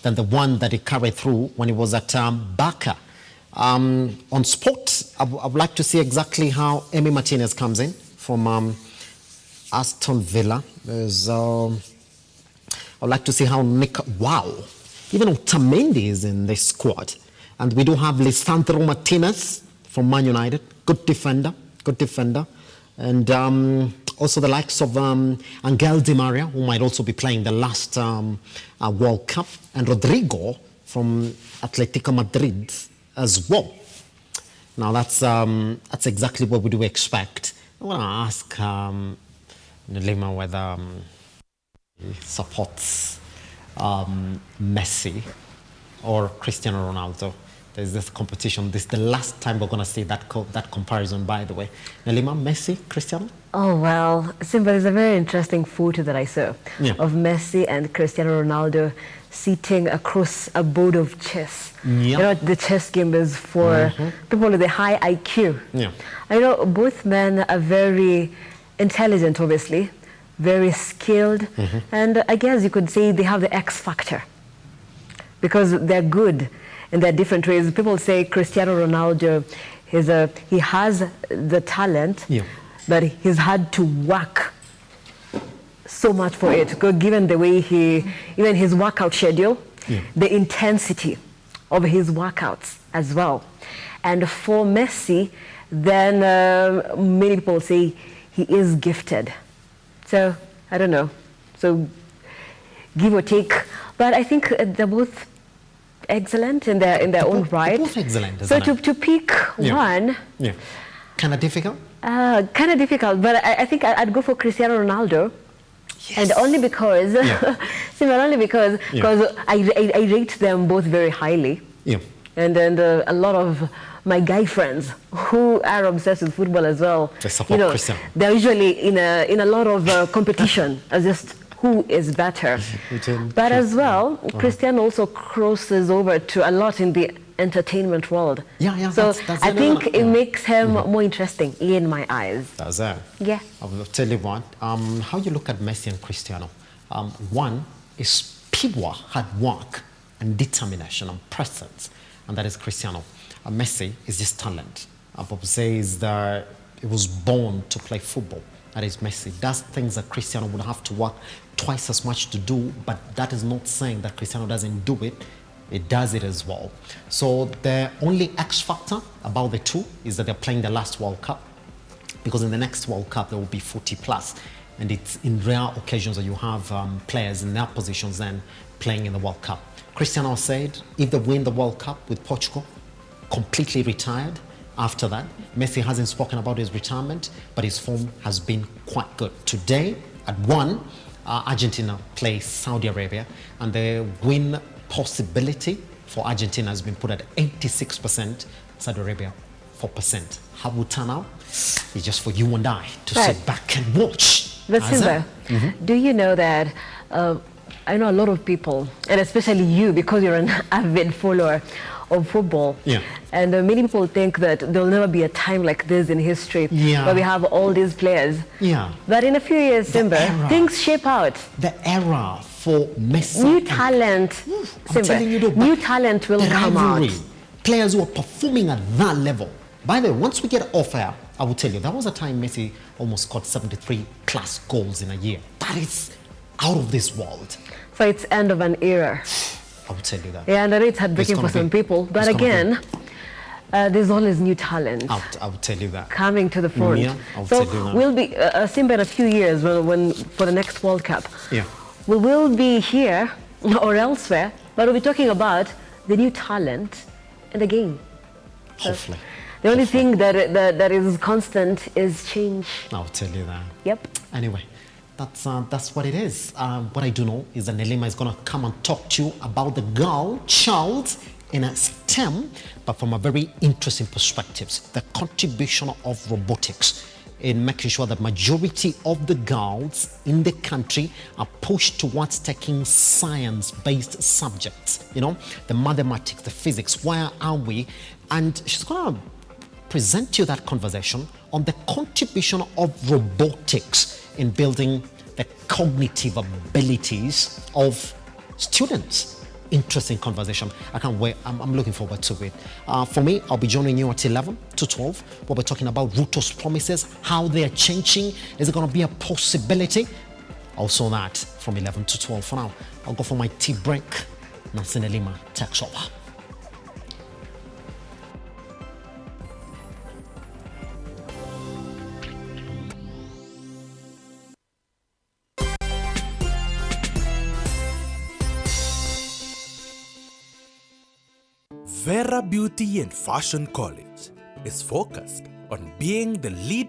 Speaker 1: than the one that he carried through when he was at Barca. On sport, I would like to see exactly how Emi Martinez comes in from Aston Villa. I would like to see how even Otamendi is in this squad. And we do have Lisandro Martinez from Man United, good defender. And also the likes of Angel Di Maria, who might also be playing the last World Cup, and Rodrigo from Atletico Madrid as well. Now that's exactly what we do expect. I want to ask Nelima, whether he supports Messi or Cristiano Ronaldo. There's this competition. This is the last time we're going to see that comparison, by the way. Nelima, Messi, Cristiano?
Speaker 6: Oh, well, Simba, there's a very interesting photo that I saw of Messi and Cristiano Ronaldo sitting across a board of chess. You know, the chess game is for people with a high IQ. I know both men are very intelligent, obviously, very skilled, and I guess you could say they have the X factor because they're good in their different ways. People say Cristiano Ronaldo he has the talent, but he's had to work so much for it. Given the way even his workout schedule, the intensity of his workouts as well. And for Messi, then many people say he is gifted. So I don't know. So give or take, but I think they're both excellent in their own right.
Speaker 1: Both excellent.
Speaker 6: So to pick one,
Speaker 1: kind of difficult.
Speaker 6: Kind of difficult, but I think I'd go for Cristiano Ronaldo, and only because, I rate them both very highly, and a lot of my guy friends who are obsessed with football as well.
Speaker 1: They support Cristiano.
Speaker 6: They're usually in a lot of competition as just who is better. But as well, Cristiano also crosses over to a lot in the entertainment world. So
Speaker 1: that's
Speaker 6: I think it makes him more interesting in my eyes.
Speaker 1: That's it.
Speaker 6: Yeah.
Speaker 1: I will tell you what, how you look at Messi and Cristiano. One is pure hard work and determination and presence, and that is Cristiano. Messi is just talent. Bob says that he was born to play football. That is Messi. Does things that Cristiano would have to work twice as much to do, but that is not saying that Cristiano doesn't do it. It does it as well. So the only X factor about the two is that they're playing the last World Cup, because in the next World Cup there will be 40 plus, and it's in rare occasions that you have players in their positions then playing in the World Cup. Cristiano said if they win the World Cup with Portugal, completely retired. After that, Messi hasn't spoken about his retirement, but his form has been quite good. Today, at 1, Argentina plays Saudi Arabia, and the win possibility for Argentina has been put at 86%, Saudi Arabia 4%. How will it turn out? It's just for you and I to sit back and watch.
Speaker 6: But Simba, do you know that I know a lot of people, and especially you, because you're an avid follower of football, and many people think that there'll never be a time like this in history where we have all these players. But in a few years, Simba, things shape out.
Speaker 1: The era for Messi.
Speaker 6: New talent, Simba, new talent will come out.
Speaker 1: Players who are performing at that level. By the way, once we get off air, I will tell you, there was a time Messi almost scored 73 plus goals in a year. That is out of this world.
Speaker 6: So it's end of an era.
Speaker 1: I will tell you that.
Speaker 6: Yeah, and it's heartbreaking for some people. But again, there's always new talent.
Speaker 1: I will tell you that.
Speaker 6: Coming to the front.
Speaker 1: Yeah, I will
Speaker 6: so
Speaker 1: tell you that.
Speaker 6: We'll be, Simba, in a few years, when for the next World Cup, we will be here or elsewhere, but we'll be talking about the new talent in the game.
Speaker 1: Hopefully.
Speaker 6: The only thing that is constant is change.
Speaker 1: I'll tell you that.
Speaker 6: Yep.
Speaker 1: Anyway, that's what it is. What I do know is that Nelima is going to come and talk to you about the girl child in a STEM, but from a very interesting perspectives, the contribution of robotics in making sure that majority of the girls in the country are pushed towards taking science-based subjects, you know, the mathematics, the physics, where are we? And she's going to present you that conversation on the contribution of robotics in building the cognitive abilities of students. Interesting conversation. I can't wait. I'm looking forward to it. For me, I'll be joining you at 11 to 12. We'll be talking about Ruto's promises, how they are changing. Is it going to be a possibility? Also that from 11 to 12. For now, I'll go for my tea break. Nelima takes over.
Speaker 7: Vera Beauty and Fashion College is focused on being the lead